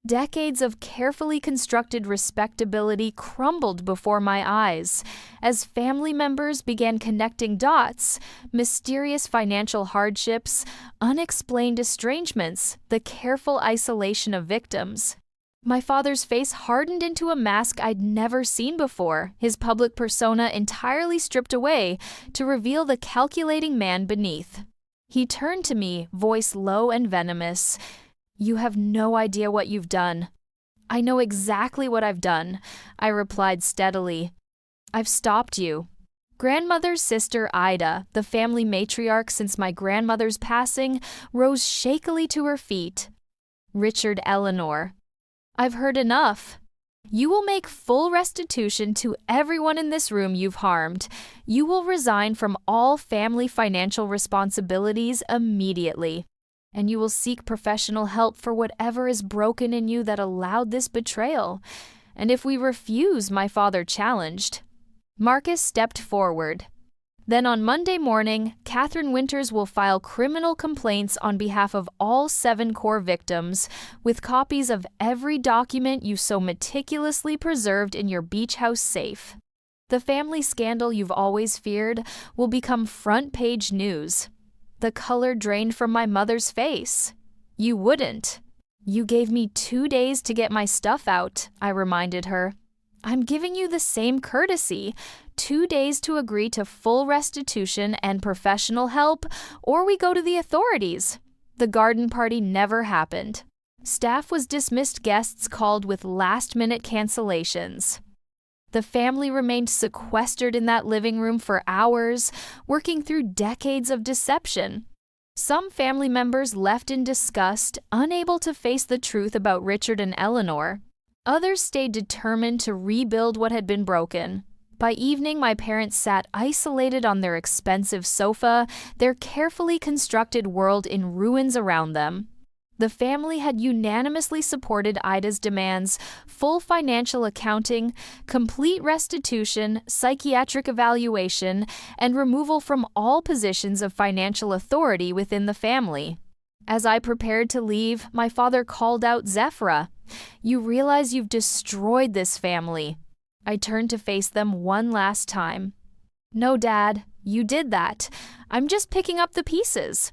Decades of carefully constructed respectability crumbled before my eyes as family members began connecting dots: mysterious financial hardships, unexplained estrangements, the careful isolation of victims. My father's face hardened into a mask I'd never seen before, his public persona entirely stripped away to reveal the calculating man beneath. He turned to me, voice low and venomous. "You have no idea what you've done." "I know exactly what I've done," I replied steadily. "I've stopped you." Grandmother's sister Ida, the family matriarch since my grandmother's passing, rose shakily to her feet. "Richard, Eleanor, I've heard enough. You will make full restitution to everyone in this room you've harmed. You will resign from all family financial responsibilities immediately. And you will seek professional help for whatever is broken in you that allowed this betrayal. And if we refuse," my father challenged. Marcus stepped forward. "Then on Monday morning, Catherine Winters will file criminal complaints on behalf of all 7 core victims, with copies of every document you so meticulously preserved in your beach house safe. The family scandal you've always feared will become front-page news." The color drained from my mother's face. "You wouldn't." "You gave me 2 days to get my stuff out," I reminded her. "I'm giving you the same courtesy. 2 days to agree to full restitution and professional help, or we go to the authorities." The garden party never happened. Staff was dismissed, guests called with last-minute cancellations. The family remained sequestered in that living room for hours, working through decades of deception. Some family members left in disgust, unable to face the truth about Richard and Eleanor. Others stayed determined to rebuild what had been broken. By evening, my parents sat isolated on their expensive sofa, their carefully constructed world in ruins around them. The family had unanimously supported Ida's demands: full financial accounting, complete restitution, psychiatric evaluation, and removal from all positions of financial authority within the family. As I prepared to leave, my father called out, "Zephyra, you realize you've destroyed this family." I turned to face them one last time. "No, Dad, you did that. I'm just picking up the pieces."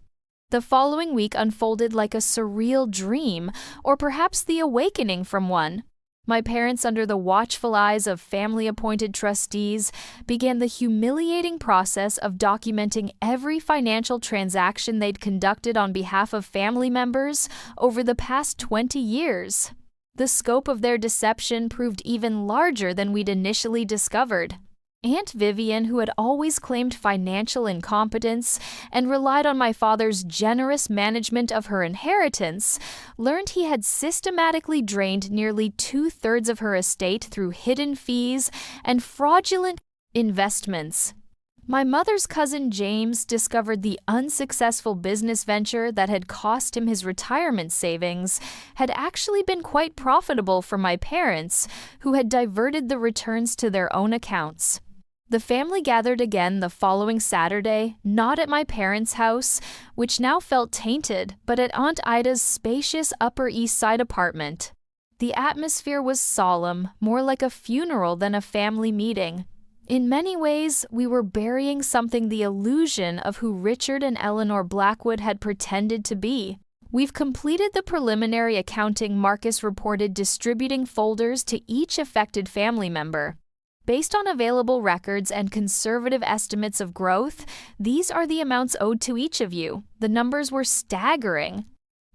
The following week unfolded like a surreal dream, or perhaps the awakening from one. My parents, under the watchful eyes of family-appointed trustees, began the humiliating process of documenting every financial transaction they'd conducted on behalf of family members over the past 20 years. The scope of their deception proved even larger than we'd initially discovered. Aunt Vivian, who had always claimed financial incompetence and relied on my father's generous management of her inheritance, learned he had systematically drained nearly 2/3 of her estate through hidden fees and fraudulent investments. My mother's cousin James discovered the unsuccessful business venture that had cost him his retirement savings had actually been quite profitable for my parents, who had diverted the returns to their own accounts. The family gathered again the following Saturday, not at my parents' house, which now felt tainted, but at Aunt Ida's spacious Upper East Side apartment. The atmosphere was solemn, more like a funeral than a family meeting. In many ways, we were burying something the illusion of who Richard and Eleanor Blackwood had pretended to be. "We've completed the preliminary accounting," Marcus reported, distributing folders to each affected family member. "Based on available records and conservative estimates of growth, these are the amounts owed to each of you." The numbers were staggering.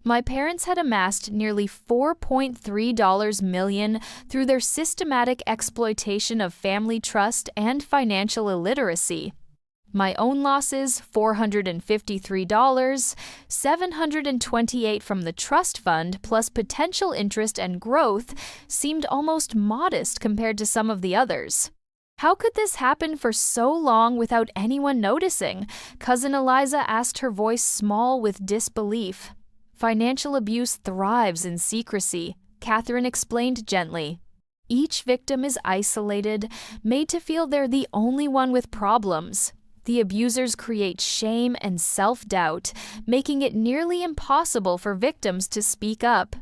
My parents had amassed nearly $4.3 million through their systematic exploitation of family trust and financial illiteracy. My own losses, $453, $728 from the trust fund, plus potential interest and growth, seemed almost modest compared to some of the others. How could this happen for so long without anyone noticing? Cousin Eliza asked, her voice small with disbelief. "Financial abuse thrives in secrecy," Catherine explained gently. "Each victim is isolated, made to feel they're the only one with problems. The abusers create shame and self-doubt, making it nearly impossible for victims to speak up.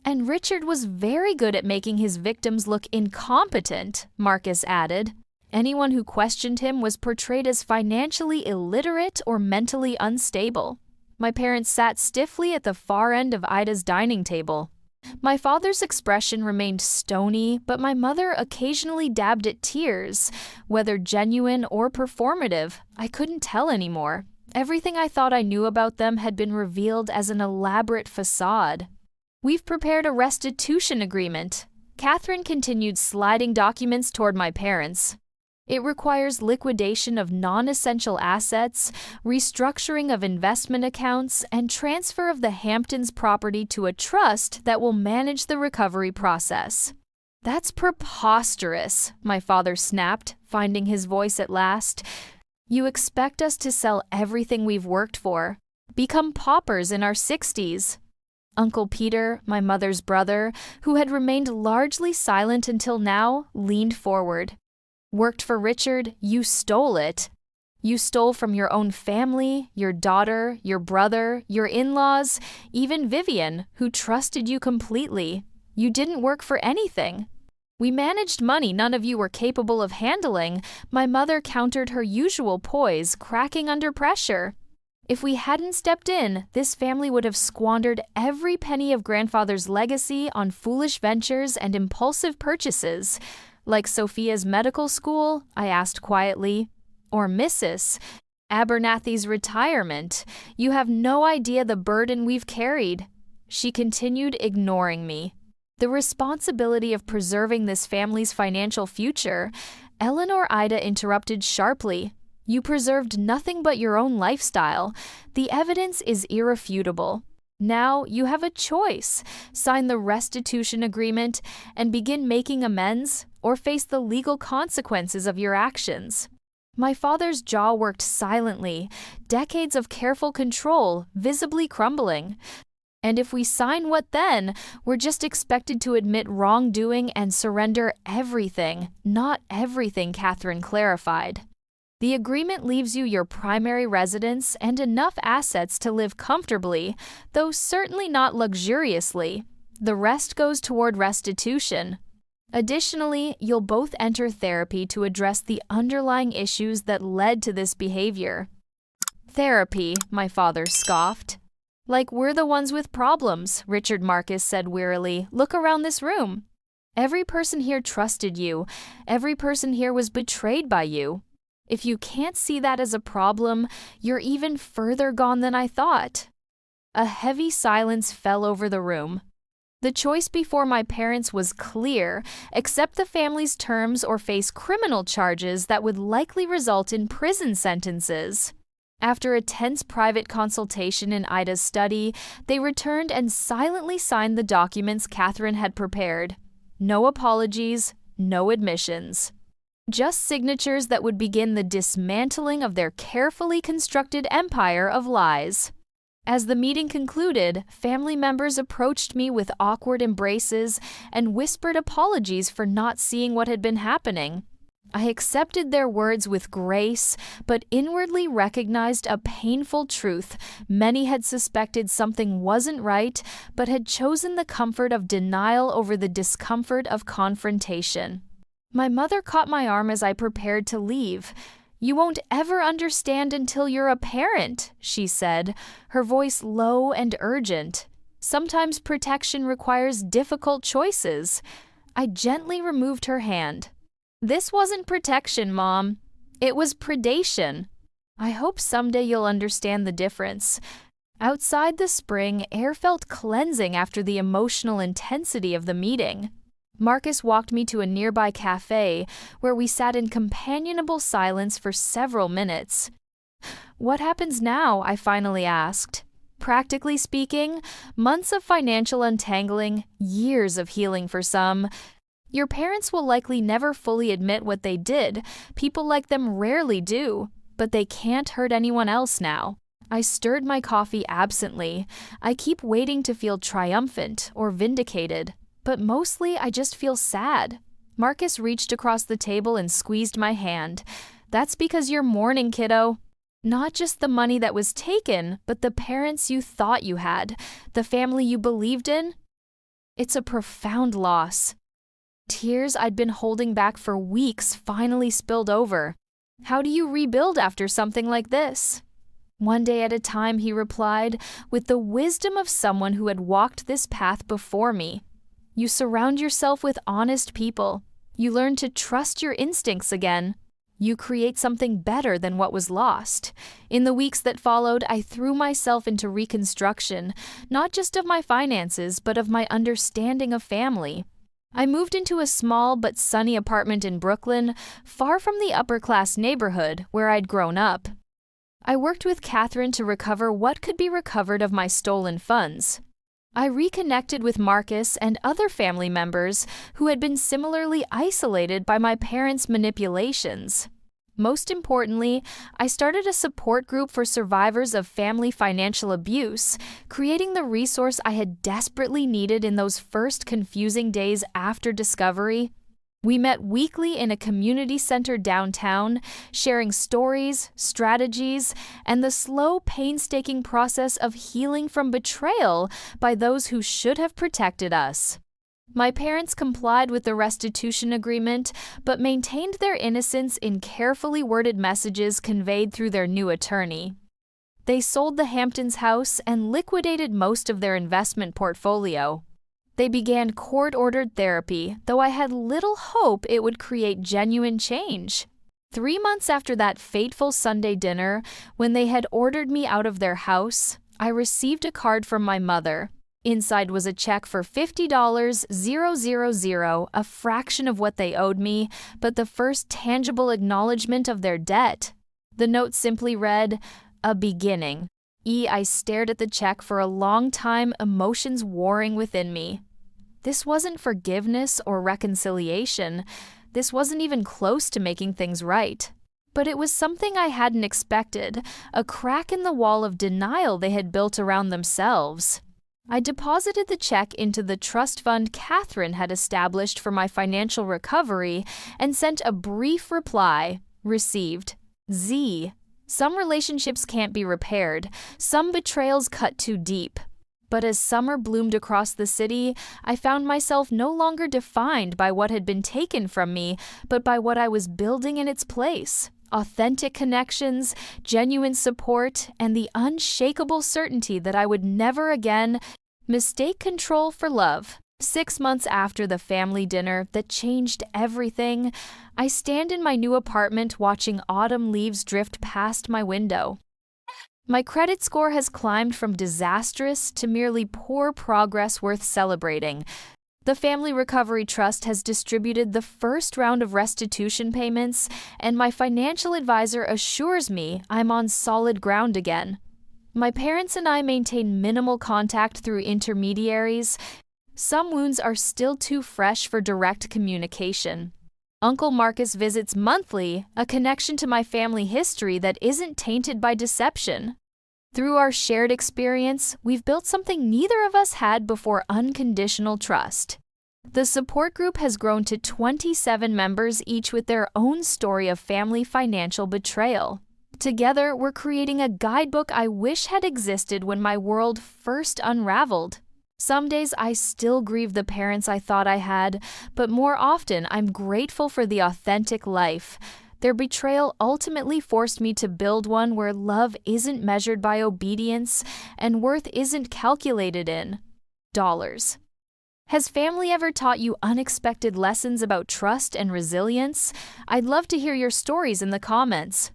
And Richard was very good at making his victims look incompetent," Marcus added. "Anyone who questioned him was portrayed as financially illiterate or mentally unstable." My parents sat stiffly at the far end of Ida's dining table. My father's expression remained stony, but my mother occasionally dabbed at tears. Whether genuine or performative, I couldn't tell anymore. Everything I thought I knew about them had been revealed as an elaborate facade. "We've prepared a restitution agreement." Catherine continued sliding documents toward my parents. "It requires liquidation of non-essential assets, restructuring of investment accounts, and transfer of the Hamptons property to a trust that will manage the recovery process." "That's preposterous," my father snapped, finding his voice at last. "You expect us to sell everything we've worked for, become paupers in our 60s. Uncle Peter, my mother's brother, who had remained largely silent until now, leaned forward. "Worked for Richard, you stole it. You stole from your own family, your daughter, your brother, your in-laws, even Vivian, who trusted you completely. You didn't work for anything." "We managed money none of you were capable of handling," my mother countered, her usual poise cracking under pressure. "If we hadn't stepped in, this family would have squandered every penny of grandfather's legacy on foolish ventures and impulsive purchases. Like Sophia's medical school?" I asked quietly. "Or Mrs. Abernathy's retirement? You have no idea the burden we've carried." She continued, ignoring me. "The responsibility of preserving this family's financial future." Eleanor Ida interrupted sharply. "You preserved nothing but your own lifestyle. The evidence is irrefutable. Now you have a choice: sign the restitution agreement and begin making amends, or face the legal consequences of your actions." My father's jaw worked silently, decades of careful control visibly crumbling. And if we sign what then, we're just expected to admit wrongdoing and surrender everything, not everything, Catherine clarified. The agreement leaves you your primary residence and enough assets to live comfortably, though certainly not luxuriously. The rest goes toward restitution. Additionally, you'll both enter therapy to address the underlying issues that led to this behavior. Therapy, my father scoffed. Like we're the ones with problems, Richard Marcus said wearily. Look around this room. Every person here trusted you. Every person here was betrayed by you. If you can't see that as a problem, you're even further gone than I thought. A heavy silence fell over the room. The choice before my parents was clear: accept the family's terms or face criminal charges that would likely result in prison sentences. After a tense private consultation in Ida's study, they returned and silently signed the documents Catherine had prepared. No apologies, no admissions. Just signatures that would begin the dismantling of their carefully constructed empire of lies. As the meeting concluded, family members approached me with awkward embraces and whispered apologies for not seeing what had been happening. I accepted their words with grace, but inwardly recognized a painful truth. Many had suspected something wasn't right, but had chosen the comfort of denial over the discomfort of confrontation. My mother caught my arm as I prepared to leave. "You won't ever understand until you're a parent," she said, her voice low and urgent. "Sometimes protection requires difficult choices." I gently removed her hand. "This wasn't protection, Mom. It was predation. I hope someday you'll understand the difference." Outside the spring, air felt cleansing after the emotional intensity of the meeting. Marcus walked me to a nearby cafe, where we sat in companionable silence for several minutes. "What happens now?" I finally asked. "Practically speaking, months of financial untangling, years of healing for some. Your parents will likely never fully admit what they did. People like them rarely do, but they can't hurt anyone else now." I stirred my coffee absently. I keep waiting to feel triumphant or vindicated, but mostly I just feel sad. Marcus reached across the table and squeezed my hand. "That's because you're mourning, kiddo. Not just the money that was taken, but the parents you thought you had, the family you believed in. It's a profound loss." Tears I'd been holding back for weeks finally spilled over. "How do you rebuild after something like this?" "One day at a time," he replied, with the wisdom of someone who had walked this path before me. "You surround yourself with honest people. You learn to trust your instincts again. You create something better than what was lost." In the weeks that followed, I threw myself into reconstruction, not just of my finances, but of my understanding of family. I moved into a small but sunny apartment in Brooklyn, far from the upper-class neighborhood where I'd grown up. I worked with Catherine to recover what could be recovered of my stolen funds. I reconnected with Marcus and other family members who had been similarly isolated by my parents' manipulations. Most importantly, I started a support group for survivors of family financial abuse, creating the resource I had desperately needed in those first confusing days after discovery. We met weekly in a community center downtown, sharing stories, strategies, and the slow, painstaking process of healing from betrayal by those who should have protected us. My parents complied with the restitution agreement, but maintained their innocence in carefully worded messages conveyed through their new attorney. They sold the Hamptons house and liquidated most of their investment portfolio. They began court-ordered therapy, though I had little hope it would create genuine change. 3 months after that fateful Sunday dinner, when they had ordered me out of their house, I received a card from my mother. Inside was a check for $50,000, a fraction of what they owed me, but the first tangible acknowledgement of their debt. The note simply read, "A beginning." I stared at the check for a long time, emotions warring within me. This wasn't forgiveness or reconciliation. This wasn't even close to making things right. But it was something I hadn't expected, a crack in the wall of denial they had built around themselves. I deposited the check into the trust fund Catherine had established for my financial recovery and sent a brief reply, received. Z. Some relationships can't be repaired, some betrayals cut too deep. But as summer bloomed across the city, I found myself no longer defined by what had been taken from me, but by what I was building in its place. Authentic connections, genuine support, and the unshakable certainty that I would never again mistake control for love. 6 months after the family dinner that changed everything, I stand in my new apartment watching autumn leaves drift past my window. My credit score has climbed from disastrous to merely poor progress worth celebrating. The Family Recovery Trust has distributed the first round of restitution payments, and my financial advisor assures me I'm on solid ground again. My parents and I maintain minimal contact through intermediaries. Some wounds are still too fresh for direct communication. Uncle Marcus visits monthly, a connection to my family history that isn't tainted by deception. Through our shared experience, we've built something neither of us had before: unconditional trust. The support group has grown to 27 members, each with their own story of family financial betrayal. Together, we're creating a guidebook I wish had existed when my world first unraveled. Some days I still grieve the parents I thought I had, but more often I'm grateful for the authentic life. Their betrayal ultimately forced me to build one where love isn't measured by obedience and worth isn't calculated in dollars. Has family ever taught you unexpected lessons about trust and resilience? I'd love to hear your stories in the comments.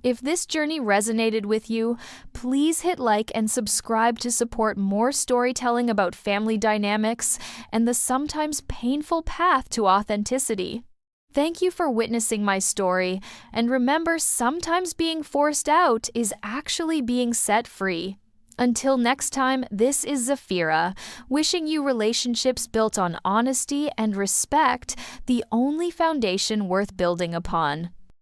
If this journey resonated with you, please hit like and subscribe to support more storytelling about family dynamics and the sometimes painful path to authenticity. Thank you for witnessing my story, and remember, sometimes being forced out is actually being set free. Until next time, this is Zafira, wishing you relationships built on honesty and respect, the only foundation worth building upon.